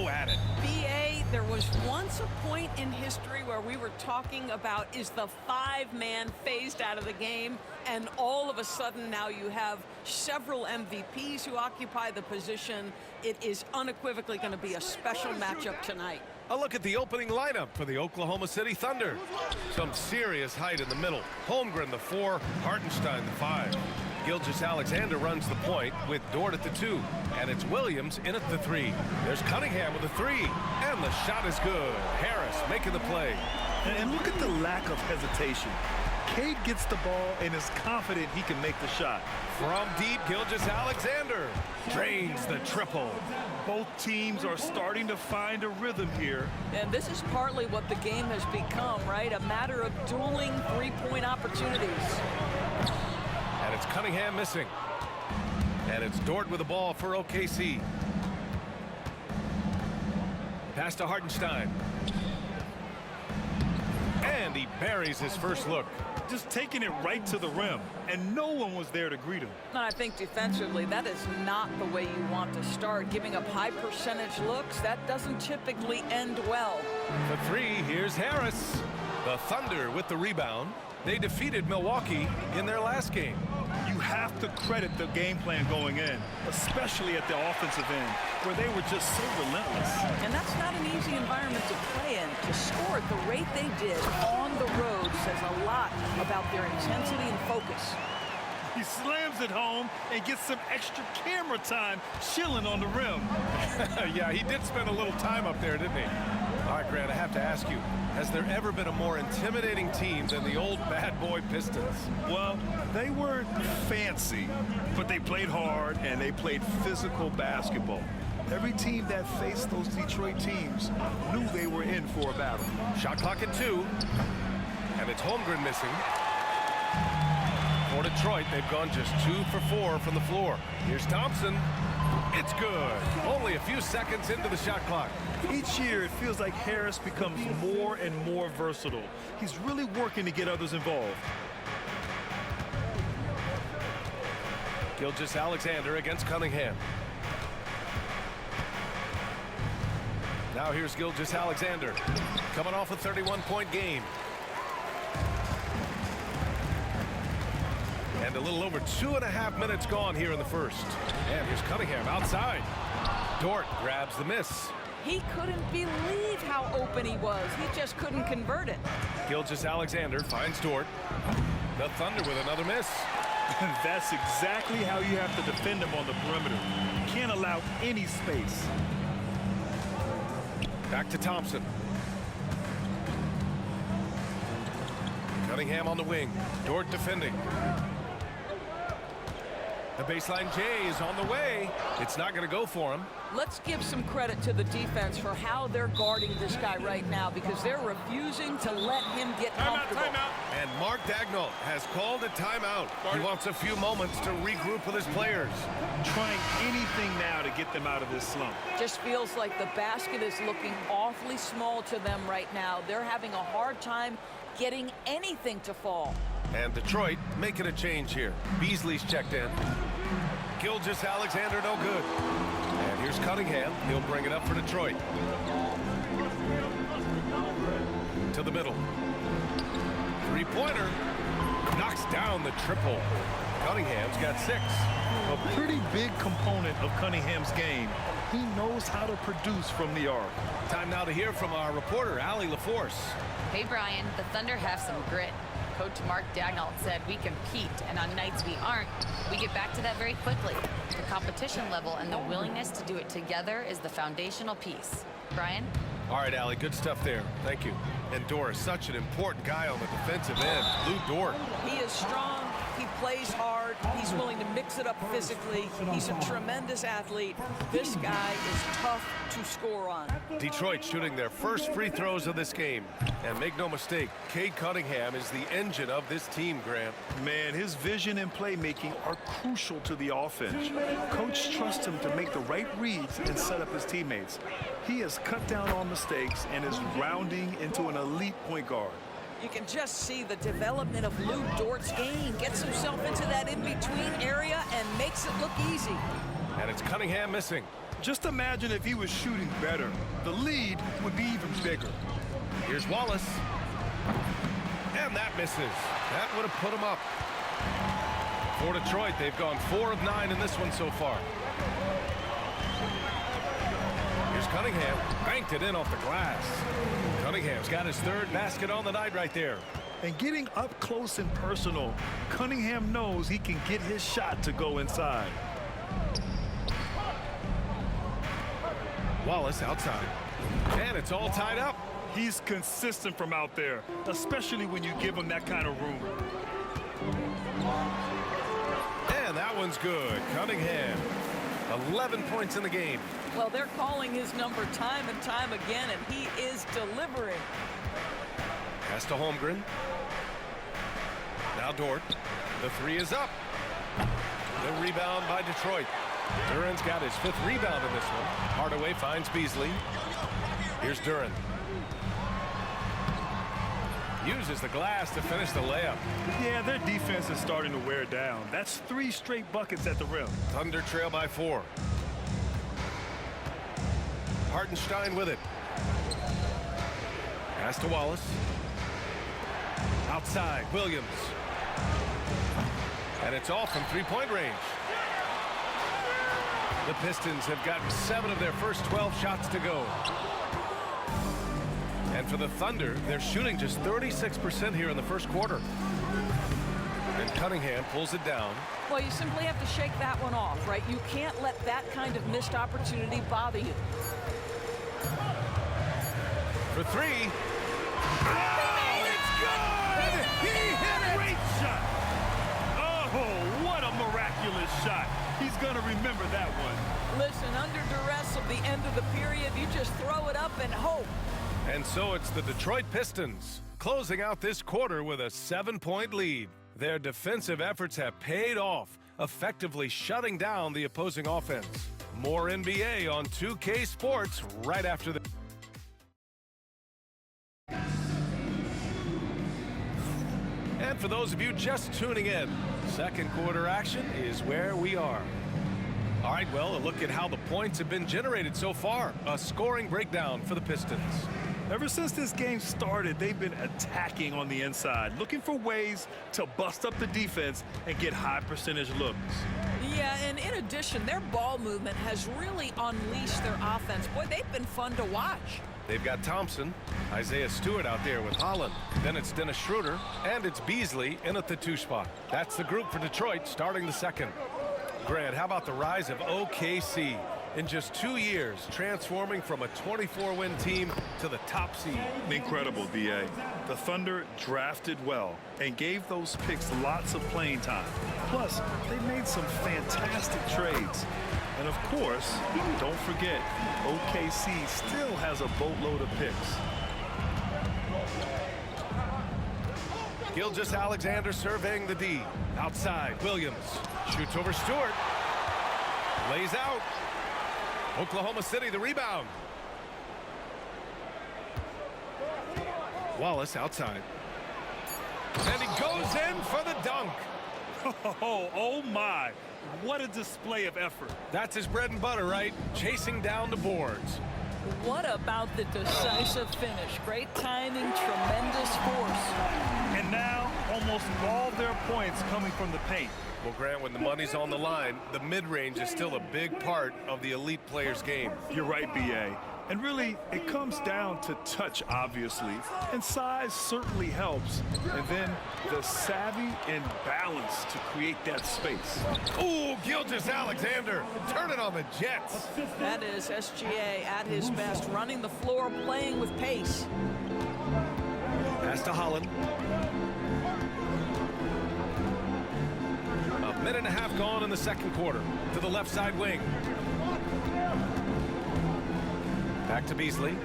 go at it. B.A., there was once a point in history where we were talking about, is the five-man phased out of the game, and all of a sudden now you have several MVPs who occupy the position. It is unequivocally going to be a special matchup tonight. A look at the opening lineup for the Oklahoma City Thunder. Some serious height in the middle. Holmgren the 4, Hartenstein the 5. Gilgeous-Alexander runs the point with Dort at the 2, and it's Williams in at the 3. There's Cunningham with the 3, and the shot is good. Harris making the play. And look at the lack of hesitation. Cade gets the ball and is confident he can make the shot. From deep, Gilgeous-Alexander drains the triple. Both teams are starting to find a rhythm here. And this is partly what the game has become, right? A matter of dueling three-point opportunities. And it's Cunningham missing. And it's Dort with the ball for OKC. Pass to Hartenstein. And he buries his first look. Just taking it right to the rim, and no one was there to greet him. And I think defensively, that is not the way you want to start. Giving up high percentage looks, that doesn't typically end well. For 3, here's Harris. The Thunder with the rebound. They defeated Milwaukee in their last game. You have to credit the game plan going in, especially at the offensive end, where they were just so relentless. And that's not an easy environment to play in. To score at the rate they did on the road says a lot about their intensity and focus. He slams it home and gets some extra camera time chilling on the rim. Yeah, he did spend a little time up there, didn't he? All right, Grant, I have to ask you, has there ever been a more intimidating team than the old bad boy Pistons? Well, they weren't fancy, but they played hard and they played physical basketball. Every team that faced those Detroit teams knew they were in for a battle. Shot clock at 2, and it's Holmgren missing. For Detroit, they've gone just 2 for 4 from the floor. Here's Thompson. It's good. Only a few seconds into the shot clock. Each year, it feels like Harris becomes more and more versatile. He's really working to get others involved. Gilgeous-Alexander against Cunningham. Now here's Gilgeous-Alexander, coming off a 31-point game. And a little over 2.5 minutes gone here in the first. And here's Cunningham outside. Dort grabs the miss. He couldn't believe how open he was. He just couldn't convert it. Gilgeous-Alexander finds Dort. The Thunder with another miss. That's exactly how you have to defend him on the perimeter. You can't allow any space. Back to Thompson. Cunningham on the wing. Dort defending. The baseline J is on the way. It's not going to go for him. Let's give some credit to the defense for how they're guarding this guy right now, because they're refusing to let him get comfortable. Timeout. And Mark Dagnall has called a timeout. He wants a few moments to regroup with his players. Trying anything now to get them out of this slump. Just feels like the basket is looking awfully small to them right now. They're having a hard time getting anything to fall. And Detroit making a change here. Beasley's checked in. Gilgeous-Alexander no good. And here's Cunningham. He'll bring it up for Detroit. To the middle. Three-pointer. Knocks down the triple. Cunningham's got 6. A pretty big component of Cunningham's game. He knows how to produce from the arc. Time now to hear from our reporter, Allie LaForce. Hey, Brian, the Thunder have some grit. Coach Mark Dagnall said we compete, and on nights we aren't, we get back to that very quickly. The competition level and the willingness to do it together is the foundational piece. Brian? All right, Allie, good stuff there. Thank you. And Dort is such an important guy on the defensive end. Lou Dort. He is strong. He plays hard. He's willing to mix it up physically. He's a tremendous athlete. This guy is tough to score on. Detroit shooting their first free throws of this game. And make no mistake, Cade Cunningham is the engine of this team, Grant. Man, his vision and playmaking are crucial to the offense. Coach trusts him to make the right reads and set up his teammates. He has cut down on mistakes and is rounding into an elite point guard. You can just see the development of Lou Dort's game. Gets himself into that in-between area and makes it look easy. And it's Cunningham missing. Just imagine if he was shooting better. The lead would be even bigger. Here's Wallace. And that misses. That would have put him up. For Detroit, they've gone 4 of 9 in this one so far. Here's Cunningham. Banked it in off the glass. Cunningham's got his 3rd basket on the night right there. And getting up close and personal, Cunningham knows he can get his shot to go inside. Wallace outside. And it's all tied up. He's consistent from out there, especially when you give him that kind of room. And that one's good. Cunningham, 11 points in the game. Well, they're calling his number time and time again, and he is delivering. Pass to Holmgren. Now Dort. The 3 is up. The rebound by Detroit. Duran's got his 5th rebound in this one. Hardaway finds Beasley. Here's Duran. Uses the glass to finish the layup. Yeah, their defense is starting to wear down. That's 3 straight buckets at the rim. Thunder trail by 4. Hartenstein with it. Pass to Wallace. Outside, Williams. And it's off from 3-point range. The Pistons have gotten 7 of their first 12 shots to go. And for the Thunder, they're shooting just 36% here in the first quarter. And Cunningham pulls it down. Well, you simply have to shake that one off, right? You can't let that kind of missed opportunity bother you. For 3. Oh, it's good! He hit it! Great shot! Oh, what a miraculous shot. He's going to remember that one. Listen, under duress of the end of the period, you just throw it up and hope. And so it's the Detroit Pistons closing out this quarter with a 7-point lead. Their defensive efforts have paid off, effectively shutting down the opposing offense. More NBA on 2K Sports right after the... And for those of you just tuning in, second quarter action is where we are. All right, well, a look at how the points have been generated so far. A scoring breakdown for the Pistons. Ever since this game started, they've been attacking on the inside, looking for ways to bust up the defense and get high percentage looks. Yeah, and in addition, their ball movement has really unleashed their offense. Boy, they've been fun to watch. They've got Thompson, Isaiah Stewart out there with Holland. Then it's Dennis Schroeder, and it's Beasley in at the 2 spot. That's the group for Detroit starting the second. Grant, how about the rise of OKC? In just 2 years, transforming from a 24-win team to the top seed. Incredible, D.A. The Thunder drafted well and gave those picks lots of playing time. Plus, they made some fantastic trades. And of course, don't forget, OKC still has a boatload of picks. Gilgeous-Alexander surveying the D. Outside, Williams shoots over Stewart. Lays out. Oklahoma City the rebound. Wallace outside. And he goes in for the dunk. Oh my, what a display of effort. That's his bread and butter, right? Chasing down the boards. What about the decisive finish? Great timing, tremendous force. And now, almost all their points coming from the paint. Well, Grant, when the money's on the line, the mid-range is still a big part of the elite player's game. You're right, B.A. And really, it comes down to touch, obviously, and size certainly helps. And then the savvy and balance to create that space. Ooh, Gilgeous-Alexander, turn it on the Jets. That is SGA at his best, running the floor, playing with pace. Pass to Holland. A minute and a half gone in the second quarter. To the left side wing. Back to Beasley.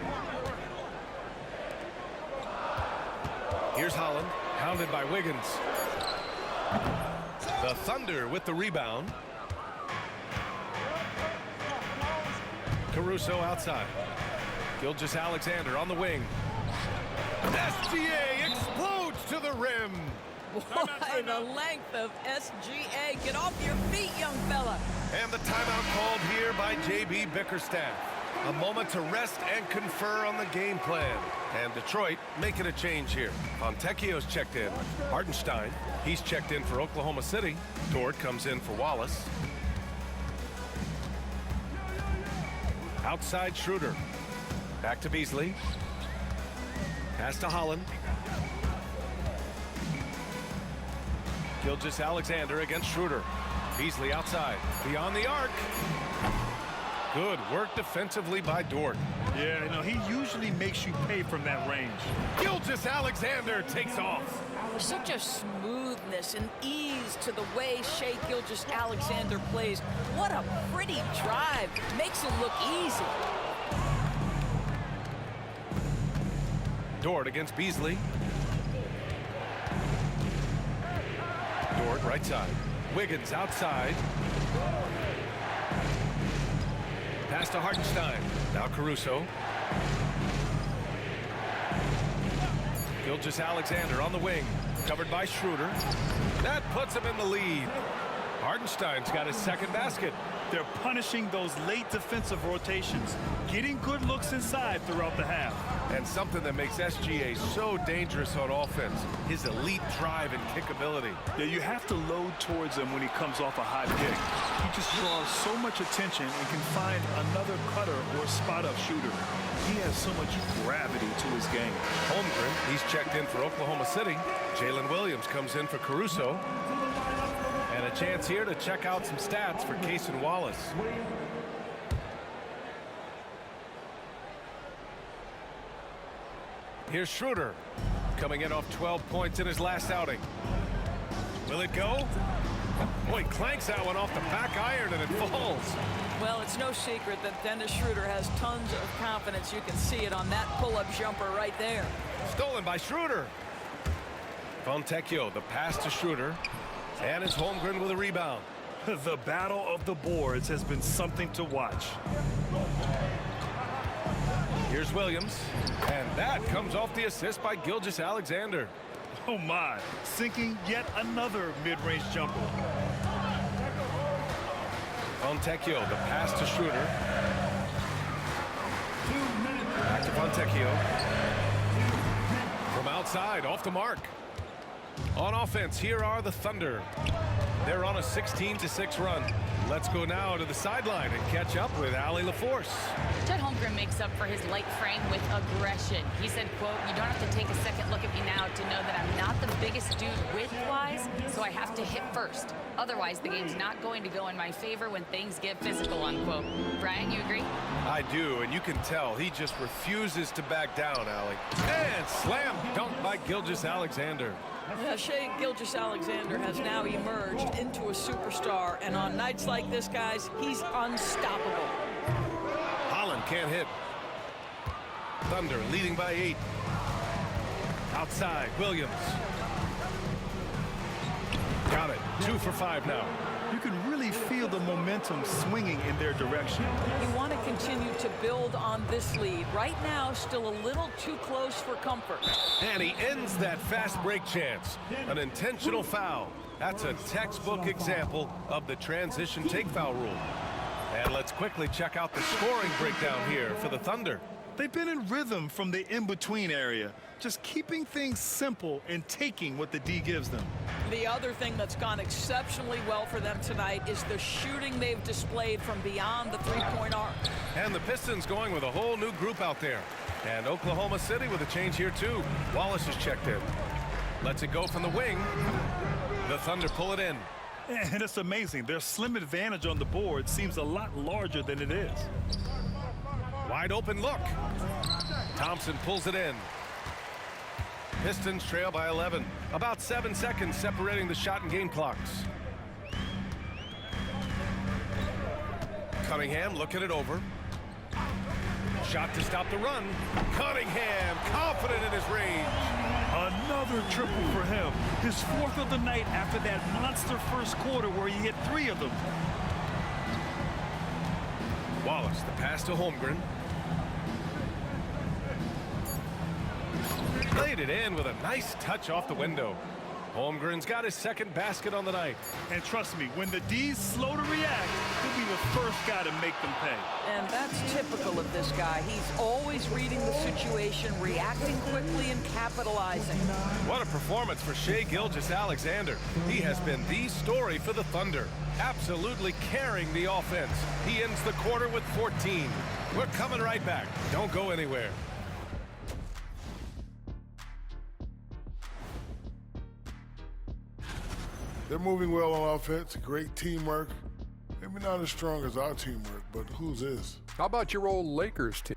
Here's Holland, hounded by Wiggins. The Thunder with the rebound. Caruso outside. Gilgeous-Alexander on the wing. SGA explodes to the rim. Boy, the length of SGA. Get off your feet, young fella. And the timeout called here by J.B. Bickerstaff. A moment to rest and confer on the game plan. And Detroit making a change here. Fontecchio's checked in. Hartenstein, he's checked in for Oklahoma City. Dort comes in for Wallace. Outside Schroeder. Back to Beasley. Pass to Holland. Gilgeous-Alexander against Schroeder. Beasley outside. Beyond the arc. Good work defensively by Dort. Yeah, you know, he usually makes you pay from that range. Gilgeous-Alexander takes off. Such a smoothness and ease to the way Shai Gilgeous-Alexander plays. What a pretty drive. Makes it look easy. Dort against Beasley. Dort right side. Wiggins outside. Pass to Hartenstein. Now Caruso. Gilgeous-Alexander on the wing. Covered by Schroeder. That puts him in the lead. Hartenstein's got his second basket. They're punishing those late defensive rotations, getting good looks inside throughout the half. And something that makes SGA so dangerous on offense, his elite drive and kick ability. Yeah, you have to load towards him when he comes off a high pick. He just draws so much attention and can find another cutter or spot-up shooter. He has so much gravity to his game. Holmgren, he's checked in for Oklahoma City. Jalen Williams comes in for Caruso. And a chance here to check out some stats for Cason Wallace. Here's Schroeder, coming in off 12 points in his last outing. Will it go? Boy, clanks that one off the back iron and it falls. Well, it's no secret that Dennis Schroeder has tons of confidence. You can see it on that pull-up jumper right there. Stolen by Schroeder. Fontecchio, the pass to Schroeder. And it's Holmgren with a rebound. The battle of the boards has been something to watch. Here's Williams. And that comes off the assist by Gilgeous-Alexander. Oh my, sinking yet another mid-range jumper. Fontecchio, the pass to Schroeder. Back to Fontecchio. From outside, off the mark. On offense, here are the Thunder. They're on a 16-6 run. Let's go now to the sideline and catch up with Allie LaForce. Chet Holmgren makes up for his light frame with aggression. He said, quote, "You don't have to take a second look at me now to know that I'm not the biggest dude width-wise, so I have to hit first. Otherwise, the game's not going to go in my favor when things get physical," unquote. Brian, you agree? I do, and you can tell he just refuses to back down, Allie. And slam dunk by Gilgeous-Alexander. Yeah, Shai Gilgeous-Alexander has now emerged into a superstar, and on nights like this, guys, he's unstoppable. Holland can't hit. Thunder leading by 8. Outside, Williams. Got it. 2 for 5 now. You can really feel the momentum swinging in their direction. You want to continue to build on this lead. Right now, still a little too close for comfort. And he ends that fast break chance. An intentional foul. That's a textbook example of the transition take foul rule. And let's quickly check out the scoring breakdown here for the Thunder. They've been in rhythm from the in-between area, just keeping things simple and taking what the D gives them. The other thing that's gone exceptionally well for them tonight is the shooting they've displayed from beyond the three-point arc. And the Pistons going with a whole new group out there. And Oklahoma City with a change here too. Wallace is checked in. Lets it go from the wing. The Thunder pull it in. And it's amazing. Their slim advantage on the board seems a lot larger than it is. Wide open look. Thompson pulls it in. Pistons trail by 11. About 7 seconds separating the shot and game clocks. Cunningham looking it over. Shot to stop the run. Cunningham confident in his range. Another triple for him. His 4th of the night after that monster first quarter where he hit 3 of them. Wallace, the pass to Holmgren. Laid it in with a nice touch off the window. Holmgren's got his second basket on the night. And trust me, when the D's slow to react, he'll be the first guy to make them pay. And that's typical of this guy. He's always reading the situation, reacting quickly, and capitalizing. What a performance for Shai Gilgeous-Alexander. He has been the story for the Thunder, absolutely carrying the offense. He ends the quarter with 14. We're coming right back. Don't go anywhere. They're moving well on offense, great teamwork. Maybe not as strong as our teamwork, but whose is? How about your old Lakers team?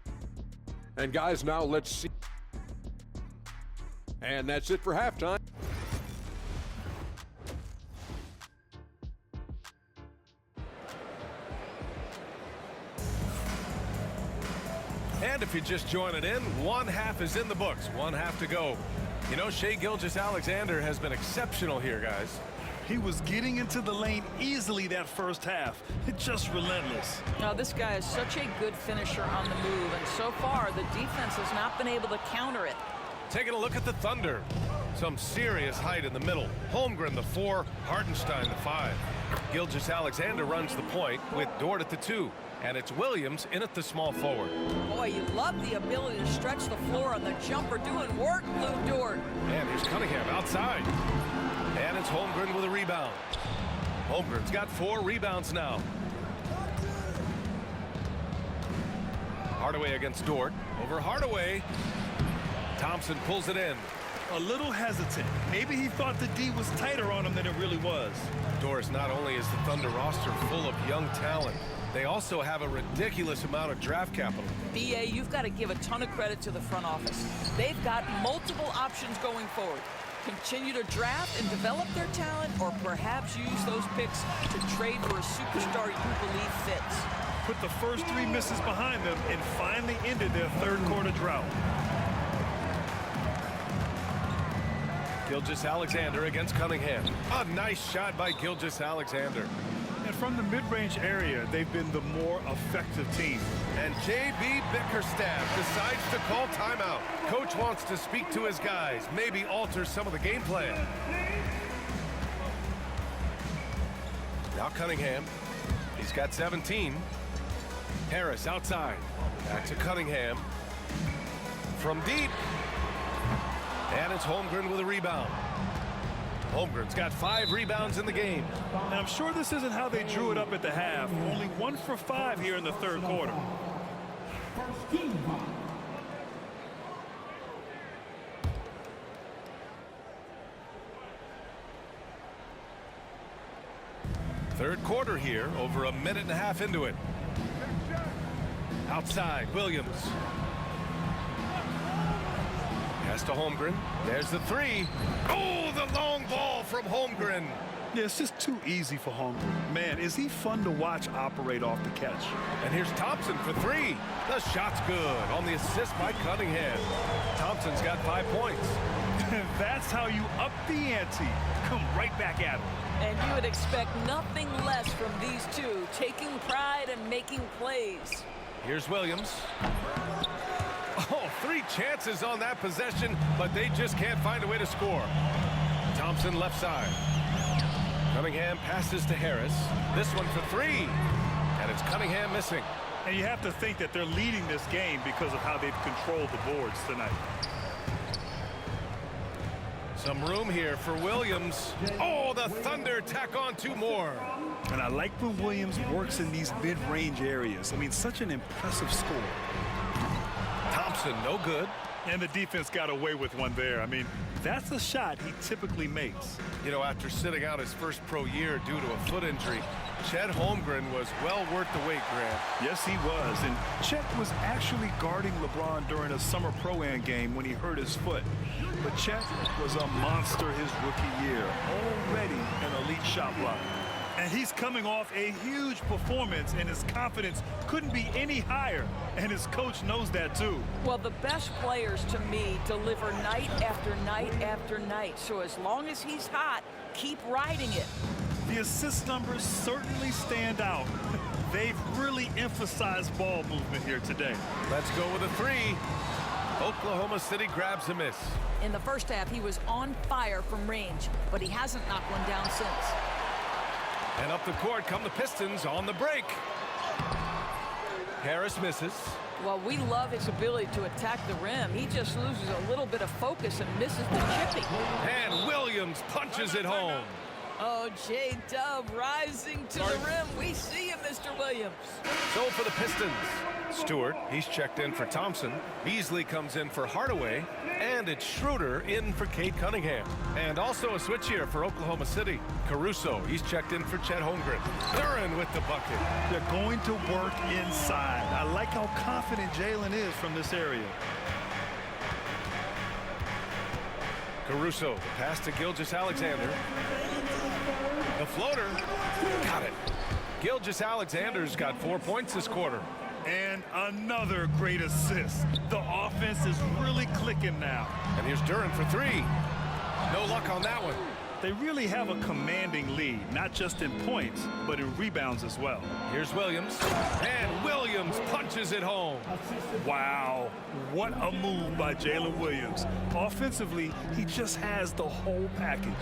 And guys, now let's see. And that's it for halftime. And if you're just joining in, one half is in the books, one half to go. You know, Shai Gilgeous-Alexander has been exceptional here, guys. He was getting into the lane easily that first half. It's just relentless. Now, this guy is such a good finisher on the move, and so far, the defense has not been able to counter it. Taking a look at the Thunder. Some serious height in the middle. Holmgren, the 4, Hartenstein, the 5. Gilgeous-Alexander runs the point with Dort at the 2. And it's Williams in at the small forward. Boy, you love the ability to stretch the floor on the jumper, doing work, Lou Dort. And here's Cunningham outside. And it's Holmgren with a rebound. Holmgren's got 4 rebounds now. Hardaway against Dort. Over Hardaway. Thompson pulls it in. A little hesitant. Maybe he thought the D was tighter on him than it really was. Doris, not only is the Thunder roster full of young talent, they also have a ridiculous amount of draft capital. BA, you've got to give a ton of credit to the front office. They've got multiple options going forward. Continue to draft and develop their talent, or perhaps use those picks to trade for a superstar you believe fits. Put the first 3 misses behind them and finally ended their third quarter drought. Gilgeous-Alexander against Cunningham. A nice shot by Gilgeous-Alexander. And from the mid-range area, they've been the more effective team. And J.B. Bickerstaff decides to call timeout. Coach wants to speak to his guys, maybe alter some of the game plan. Now Cunningham. He's got 17. Harris outside. Back to Cunningham. From deep. And it's Holmgren with a rebound. Holmgren's got 5 rebounds in the game. And I'm sure this isn't how they drew it up at the half. Only 1 for 5 here in the third quarter. Third quarter here, over a minute and a half into it. Outside, Williams. Pass to Holmgren. There's the 3. Oh, the long ball from Holmgren. Yeah, it's just too easy for Holmgren. Man, is he fun to watch operate off the catch. And here's Thompson for 3. The shot's good on the assist by Cunningham. Thompson's got 5 points. That's how you up the ante. Come right back at him. And you would expect nothing less from these two, taking pride and making plays. Here's Williams. Oh, 3 chances on that possession, but they just can't find a way to score. Thompson left side. Cunningham passes to Harris. This one for 3. And it's Cunningham missing. And you have to think that they're leading this game because of how they've controlled the boards tonight. Some room here for Williams. Oh, the Thunder tack on 2 more. And I like when Williams works in these mid-range areas. I mean, such an impressive score. Thompson, no good. And the defense got away with one there. I mean, that's a shot he typically makes. You know, after sitting out his first pro year due to a foot injury, Chet Holmgren was well worth the wait, Grant. Yes, he was. And Chet was actually guarding LeBron during a summer pro-am game when he hurt his foot. But Chet was a monster his rookie year, already an elite shot blocker. And he's coming off a huge performance, and his confidence couldn't be any higher. And his coach knows that, too. Well, the best players, to me, deliver night after night after night. So as long as he's hot, keep riding it. The assist numbers certainly stand out. They've really emphasized ball movement here today. Let's go with a 3. Oklahoma City grabs a miss. In the first half, he was on fire from range, but he hasn't knocked one down since. And up the court come the Pistons on the break. Harris misses. Well, we love his ability to attack the rim. He just loses a little bit of focus and misses the chipping. And Williams punches it home. Oh, J-Dub rising to the rim. We see you, Mr. Williams. So for the Pistons, Stewart, he's checked in for Thompson. Beasley comes in for Hardaway. And it's Schroeder in for Cade Cunningham. And also a switch here for Oklahoma City. Caruso, he's checked in for Chet Holmgren. Duren with the bucket. They're going to work inside. I like how confident Jalen is from this area. Caruso, the pass to Gilgeous-Alexander. The floater, got it. Gilgeous-Alexander's got 4 points this quarter. And another great assist. The offense is really clicking now. And here's Duren for three. No luck on that one. They really have a commanding lead, not just in points, but in rebounds as well. Here's Williams. And Williams punches it home. Wow, what a move by Jalen Williams. Offensively, he just has the whole package.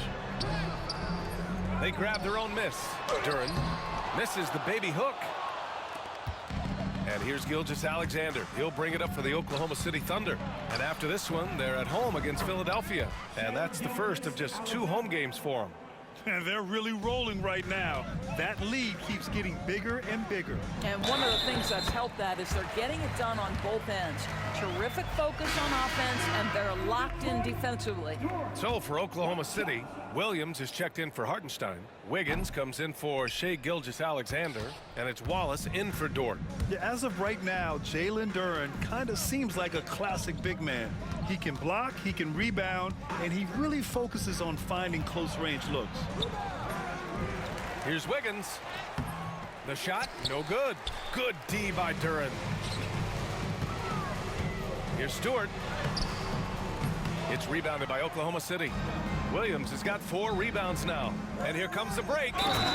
They grab their own miss. Duren misses the baby hook. And here's Gilgeous-Alexander. He'll bring it up for the Oklahoma City Thunder. And after this one, they're at home against Philadelphia. And that's the first of just 2 home games for them. And they're really rolling right now. That lead keeps getting bigger and bigger. And one of the things that's helped that is they're getting it done on both ends. Terrific focus on offense, and they're locked in defensively. So for Oklahoma City, Williams is checked in for Hartenstein. Wiggins comes in for Shai Gilgeous-Alexander, and it's Wallace in for Dort. Yeah, as of right now, Jalen Duren kind of seems like a classic big man. He can block, he can rebound, and he really focuses on finding close-range looks. Here's Wiggins. The shot, no good. Good D by Duren. Here's Stewart. It's rebounded by Oklahoma City. Williams has got 4 rebounds now. And here comes the break.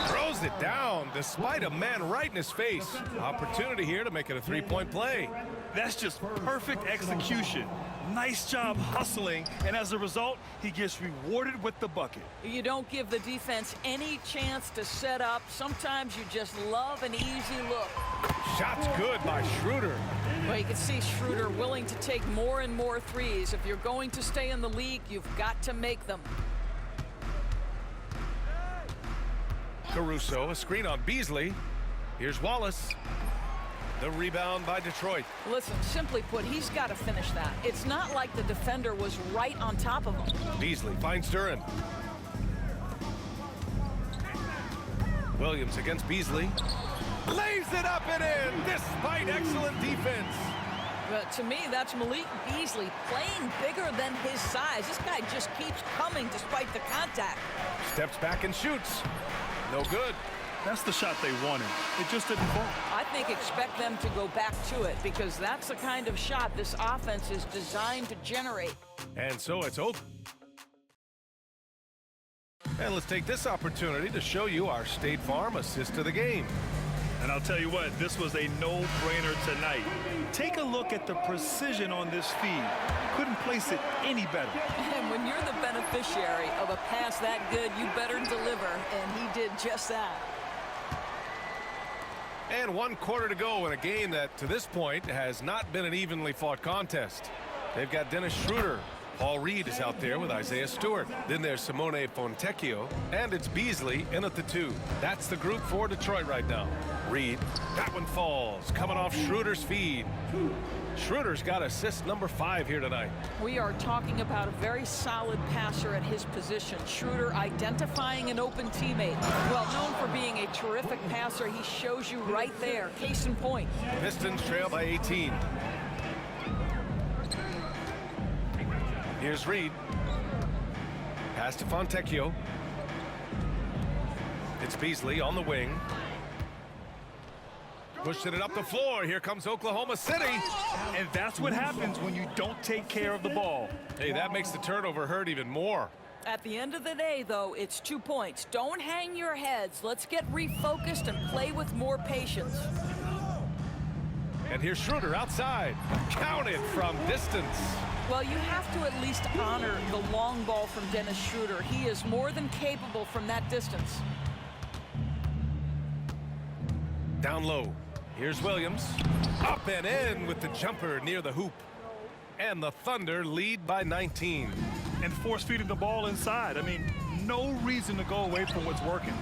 Throws it down despite a man right in his face. Opportunity here to make it a 3-point play. That's just perfect execution. Nice job hustling, and as a result, he gets rewarded with the bucket. You don't give the defense any chance to set up. Sometimes you just love an easy look. Shot's good by Schroeder. Well, you can see Schroeder willing to take more and more threes. If you're going to stay in the league, you've got to make them. Caruso, a screen on Beasley. Here's Wallace. The rebound by Detroit. Listen, simply put, he's got to finish that. It's not like the defender was right on top of him. Beasley finds Duren. Williams against Beasley. Lays it up and in despite excellent defense. But to me, that's Malik Beasley playing bigger than his size. This guy just keeps coming despite the contact. Steps back and shoots. No good. That's the shot they wanted. It just didn't fall. I think expect them to go back to it because that's the kind of shot this offense is designed to generate. And so it's over. And let's take this opportunity to show you our State Farm assist of the game. And I'll tell you what, this was a no-brainer tonight. Take a look at the precision on this feed. Couldn't place it any better. And when you're the beneficiary of a pass that good, you better deliver, and he did just that. And 1 quarter to go in a game that, to this point, has not been an evenly fought contest. They've got Dennis Schroeder. Paul Reed is out there with Isaiah Stewart. Then there's Simone Fontecchio. And it's Beasley in at the 2. That's the group for Detroit right now. Reed, that one falls, coming off Schroeder's feed. Schroeder's got assist number 5 here tonight. We are talking about a very solid passer at his position. Schroeder identifying an open teammate. Well known for being a terrific passer. He shows you right there. Case in point. Pistons trail by 18. Here's Reed. Pass to Fontecchio. It's Beasley on the wing. Pushing it up the floor. Here comes Oklahoma City. And that's what happens when you don't take care of the ball. Hey, that makes the turnover hurt even more. At the end of the day, though, it's 2 points. Don't hang your heads. Let's get refocused and play with more patience. And here's Schroeder outside. Counted from distance. Well, you have to at least honor the long ball from Dennis Schroeder. He is more than capable from that distance. Down low. Here's Williams. Up and in with the jumper near the hoop. And the Thunder lead by 19. And force feeding the ball inside. I mean, no reason to go away from what's working.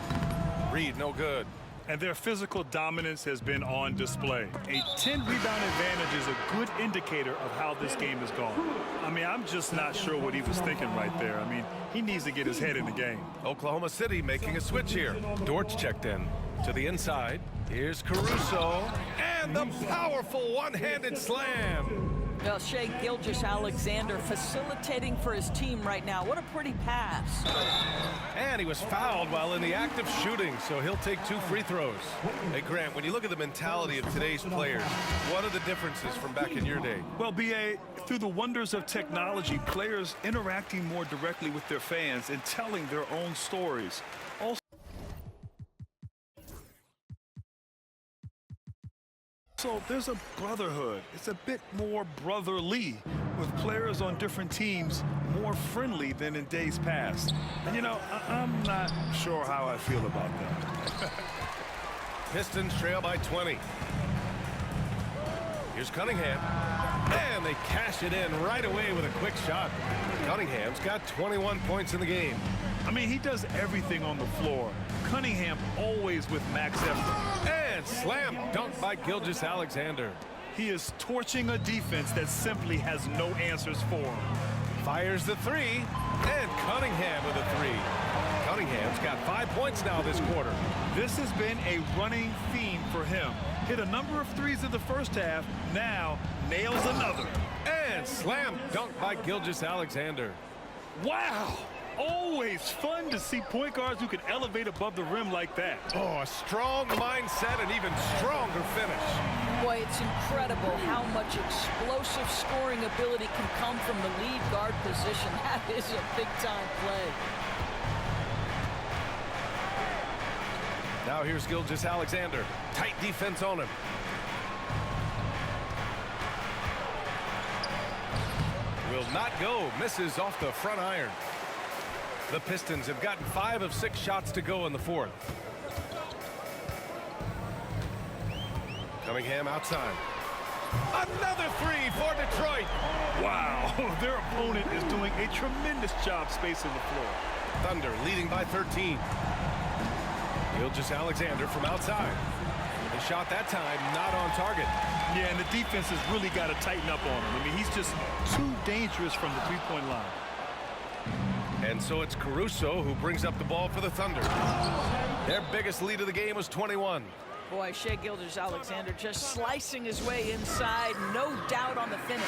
Reed, no good. And their physical dominance has been on display. A 10-rebound advantage is a good indicator of how this game has gone. I mean, I'm just not sure what he was thinking right there. I mean, he needs to get his head in the game. Oklahoma City making a switch here. Dortch checked in to the inside. Here's Caruso. And the powerful one-handed slam. Well, Shai Gilgeous-Alexander facilitating for his team right now. What a pretty pass. And he was fouled while in the act of shooting, so he'll take 2 free throws. Hey, Grant, when you look at the mentality of today's players, what are the differences from back in your day? Well, B.A., through the wonders of technology, players interacting more directly with their fans and telling their own stories. So there's a brotherhood. It's a bit more brotherly, with players on different teams more friendly than in days past. And, you know, I'm not sure how I feel about that. Pistons trail by 20. Here's Cunningham. And they cash it in right away with a quick shot. Cunningham's got 21 points in the game. I mean, he does everything on the floor. Cunningham always with max effort. And slam dunk by Gilgeous-Alexander. He is torching a defense that simply has no answers for him. Fires the 3. And Cunningham with a 3. Cunningham's got 5 points now this quarter. This has been a running theme for him. Hit a number of threes in the first half, now nails another. And slam dunk by Gilgeous-Alexander. Wow! Always fun to see point guards who can elevate above the rim like that. Oh, a strong mindset and even stronger finish. Boy, it's incredible how much explosive scoring ability can come from the lead guard position. That is a big-time play. Now here's Gilgeous-Alexander. Tight defense on him. Will not go. Misses off the front iron. The Pistons have gotten 5 of 6 shots to go in the fourth. Cunningham outside. Another 3 for Detroit. Wow, their opponent is doing a tremendous job spacing the floor. Thunder leading by 13. Gilgeous-Alexander from outside. The shot that time not on target. Yeah, and the defense has really got to tighten up on him. I mean, he's just too dangerous from the three-point line. And so it's Caruso who brings up the ball for the Thunder. Their biggest lead of the game was 21. Boy, Shai Gilgeous-Alexander just slicing his way inside. No doubt on the finish.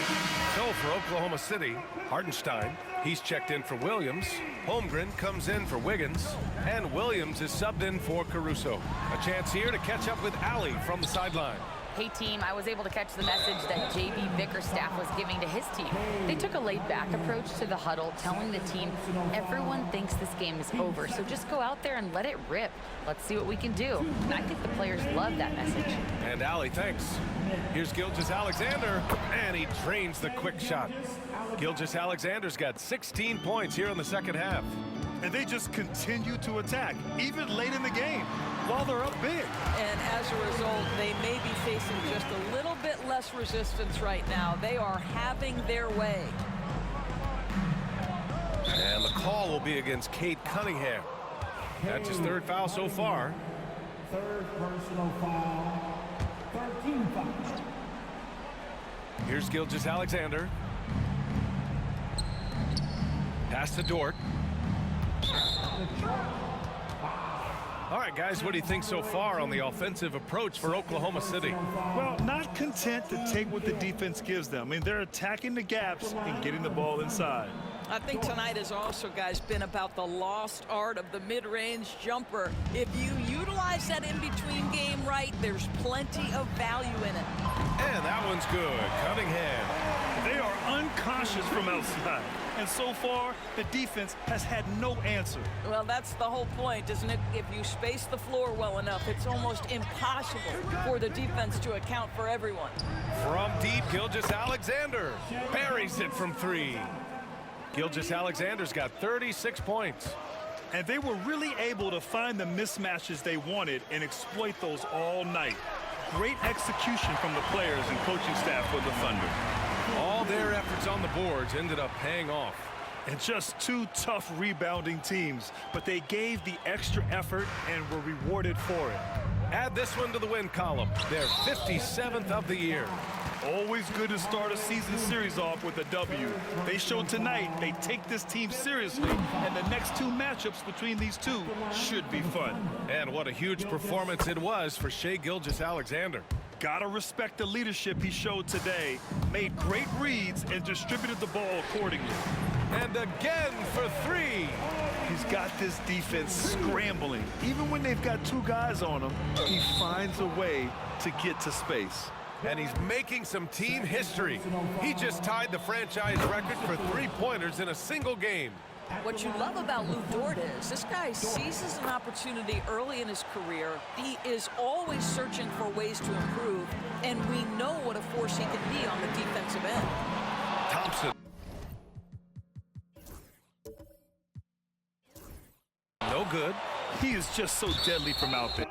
So for Oklahoma City, Hartenstein, he's checked in for Williams. Holmgren comes in for Wiggins. And Williams is subbed in for Caruso. A chance here to catch up with Allie from the sideline. Hey team, I was able to catch the message that J.B. Bickerstaff was giving to his team. They took a laid-back approach to the huddle, telling the team everyone thinks this game is over, so just go out there and let it rip. Let's see what we can do. And I think the players love that message. And Allie, thanks. Here's Gilgeous-Alexander, and he drains the quick shot. Gilgeous-Alexander's got 16 points here in the second half. And they just continue to attack, even late in the game, while they're up big. And as a result, they may be facing just a little bit less resistance right now. They are having their way. And the call will be against Cade Cunningham. That's his 3rd foul so far. 3rd personal foul, 13 fouls. Here's Gilgeous-Alexander. Pass to Dort. All right, guys, what do you think so far on the offensive approach for Oklahoma City? Well, not content to take what the defense gives them. I mean, they're attacking the gaps and getting the ball inside. I think tonight has also, guys, been about the lost art of the mid-range jumper. If you utilize that in-between game right, there's plenty of value in it. And that one's good. Cunningham. They are uncautious from outside. And so far, the defense has had no answer. Well, that's the whole point, isn't it? If you space the floor well enough, it's almost impossible for the defense to account for everyone. From deep, Gilgeous-Alexander buries it from 3. Gilgeous-Alexander's got 36 points. And they were really able to find the mismatches they wanted and exploit those all night. Great execution from the players and coaching staff for the Thunder. All their efforts on the boards ended up paying off. And just 2 tough rebounding teams, but they gave the extra effort and were rewarded for it. Add this one to the win column. Their 57th of the year. Always good to start a season series off with a W. They showed tonight they take this team seriously, and the next 2 matchups between these two should be fun. And what a huge performance it was for Shai Gilgeous-Alexander. Gotta respect the leadership he showed today. Made great reads and distributed the ball accordingly. And again for 3. He's got this defense scrambling. Even when they've got 2 guys on him, he finds a way to get to space. And he's making some team history. He just tied the franchise record for 3-pointers in a single game. What you love about Lou Dort is this guy seizes an opportunity early in his career. He is always searching for ways to improve, and we know what a force he can be on the defensive end. Thompson. No good. He is just so deadly from out there.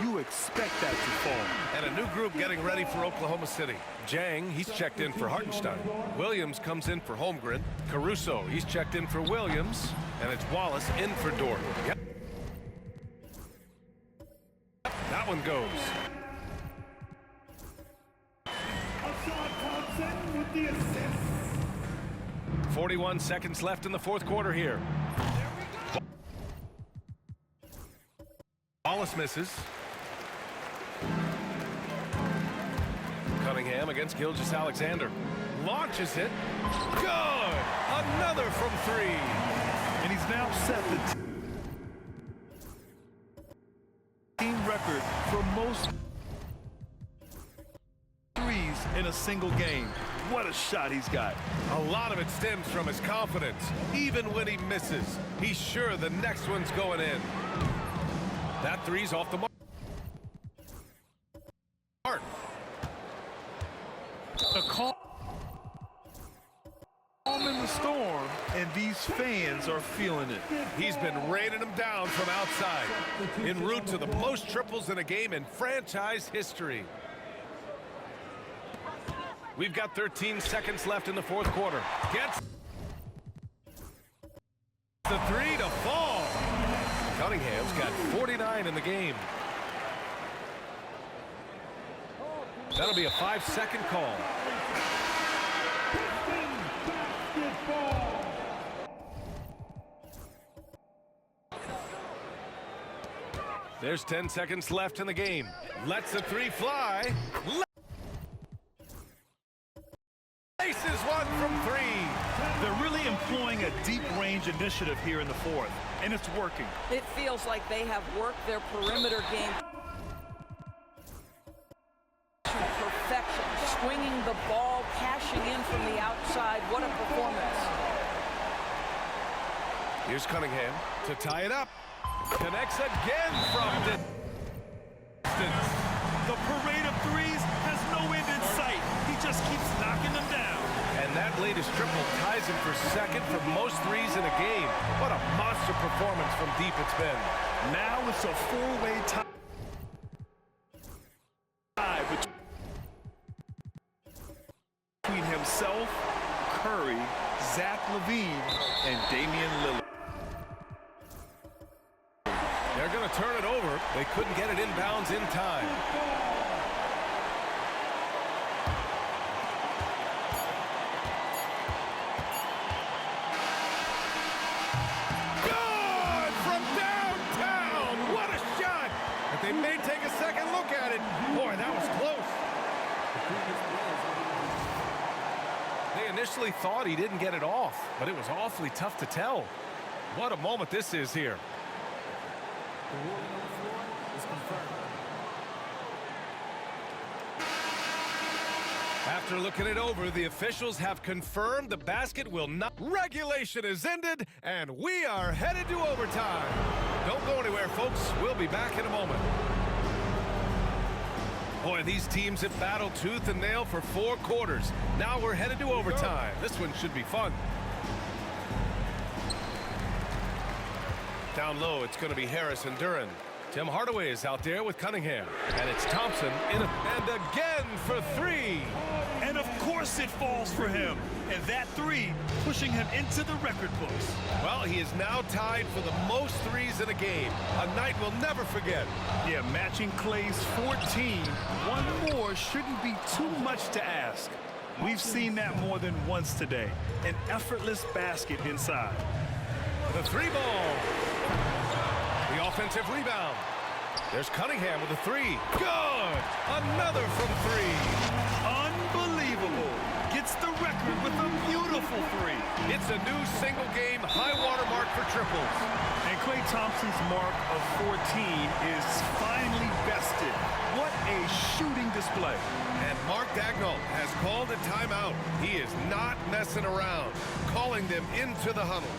You expect that to fall. And a new group getting ready for Oklahoma City. Jang, he's checked in for Hartenstein. Williams comes in for Holmgren. Caruso, he's checked in for Williams. And it's Wallace in for Dort. Yep. That one goes. 41 seconds left in the 4th quarter here. Wallace misses. Cunningham against Gilgeous-Alexander. Launches it. Good! Another from 3. And he's now set the team record for most threes in a single game. What a shot he's got. A lot of it stems from his confidence. Even when he misses, he's sure the next one's going in. That 3's off the mark. A calm in the storm, and these fans are feeling it. He's been raining them down from outside, en route to the most triples in a game in franchise history. We've got 13 seconds left in the 4th quarter. Gets the 3 to fall. Cunningham's got 49 in the game. That'll be a 5-second call. There's 10 seconds left in the game. Lets the 3 fly. Places one from 3. They're really employing a deep range initiative here in the 4th, and it's working. It feels like they have worked their perimeter game to perfection, swinging the ball, cashing in from the outside. What a performance. Here's Cunningham to tie it up. Connects again from distance. The parade of threes has no end in sight. He just keeps knocking them down. And that latest triple ties him for 2nd for most threes in a game. What a monster performance from deep it's been. Now it's a 4-way tie between himself, Curry, Zach LaVine, and Damian Lillard. They're going to turn it over. They couldn't get it inbounds in time. Good from downtown. What a shot. But they may take a second look at it. Boy, that was close. They initially thought he didn't get it off, but it was awfully tough to tell. What a moment this is here. The ruling on the floor is confirmed. After looking it over, the officials have confirmed the basket will not. Regulation is ended, and we are headed to overtime. Don't go anywhere, folks. We'll be back in a moment. Boy, these teams have battled tooth and nail for 4 quarters. Now we're headed to overtime. This one should be fun. Down low, it's going to be Harris and Duran. Tim Hardaway is out there with Cunningham. And it's Thompson and again for 3. And of course it falls for him. And that 3 pushing him into the record books. Well, he is now tied for the most 3s in a game. A night we'll never forget. Yeah, matching Clay's 14. One more shouldn't be too much to ask. We've seen that more than once today. An effortless basket inside. The 3-ball. The offensive rebound. There's Cunningham with a 3. Good! Another from 3. Unbelievable. Gets the record with a beautiful 3. It's a new single-game high-water mark for triples. And Klay Thompson's mark of 14 is finally bested. What a shooting display. And Mark Dagnall has called a timeout. He is not messing around, calling them into the huddle.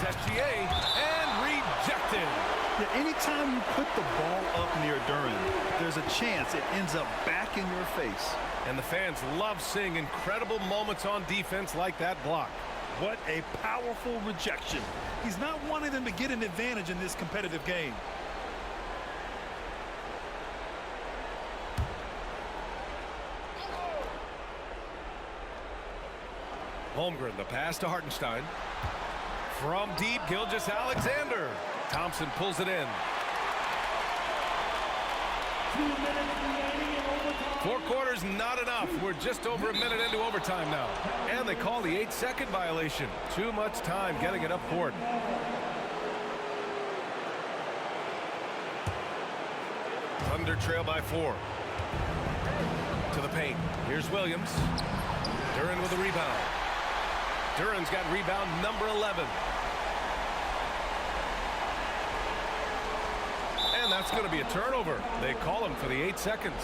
SGA and rejected. Yeah, anytime you put the ball up near Duran, there's a chance it ends up back in your face. And the fans love seeing incredible moments on defense like that block. What a powerful rejection. He's not wanting them to get an advantage in this competitive game. Holmgren, the pass to Hartenstein. From deep, Gilgeous-Alexander. Thompson pulls it in. 4 quarters, not enough. We're just over a minute into overtime now. And they call the 8-second violation. Too much time getting it up court. Thunder trail by 4. To the paint. Here's Williams. Duran with a rebound. Duran's got rebound number 11. And that's going to be a turnover. They call him for the 8 seconds.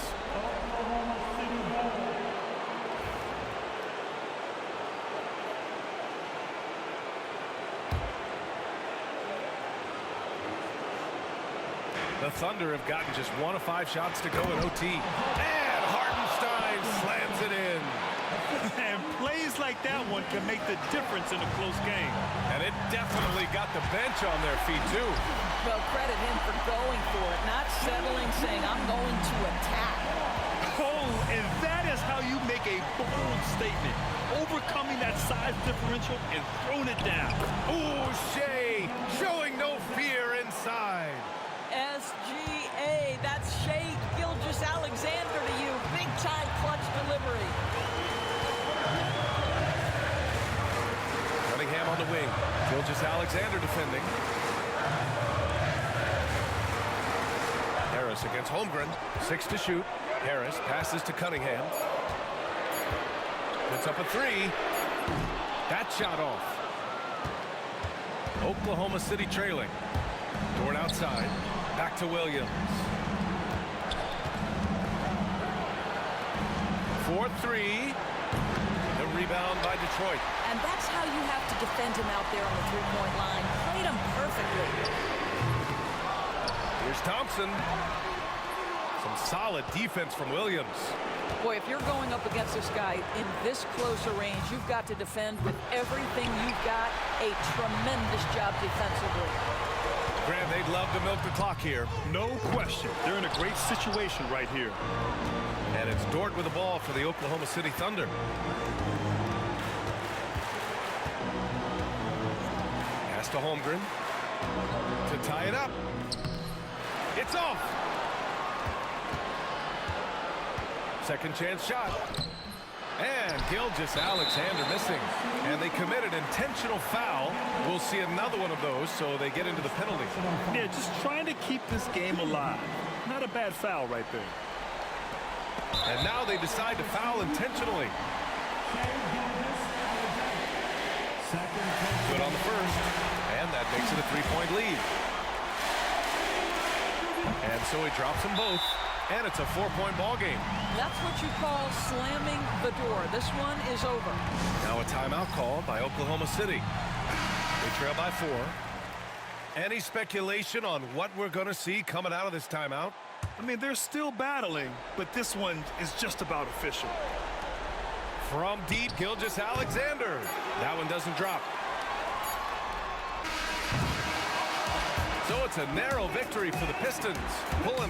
The Thunder have gotten just 1 of 5 shots to go in OT. And Hartenstein slams it in. And plays like that one can make the difference in a close game. And it definitely got the bench on their feet, too. Well, credit him for going for it, not settling, saying, I'm going to attack. Oh, and that is how you make a bold statement. Overcoming that size differential and throwing it down. Ooh, Shea showing no fear inside. SGA, that's Shea Gilgeous-Alexander to you. Big-time clutch delivery. Cunningham on the wing. Gilgeous-Alexander defending. Harris Harris against Holmgren. 6 to shoot. Harris passes to Cunningham. Puts up a 3. That shot off. Oklahoma City trailing. Dort outside. Back to Williams. 4-3. The rebound by Detroit. And that's how you have to defend him out there on the three-point line. Played him perfectly. Here's Thompson. Some solid defense from Williams. Boy, if you're going up against this guy in this close a range, you've got to defend with everything you've got. A tremendous job defensively. Grant, they'd love to milk the clock here. No question. They're in a great situation right here. And it's Dort with the ball for the Oklahoma City Thunder. Pass to Holmgren to tie it up. It's off. Second chance shot. And Gilgeous-Alexander missing. And they committed intentional foul. We'll see another one of those, so they get into the penalty. Yeah, just trying to keep this game alive. Not a bad foul right there. And now they decide to foul intentionally. Good on the first. And that makes it a 3-point lead. And so he drops them both. And it's a 4-point ball game. That's what you call slamming the door. This one is over. Now a timeout call by Oklahoma City. They trail by 4. Any speculation on what we're going to see coming out of this timeout? I mean, they're still battling, but this one is just about official. From deep, Gilgeous-Alexander. That one doesn't drop. So it's a narrow victory for the Pistons, pulling an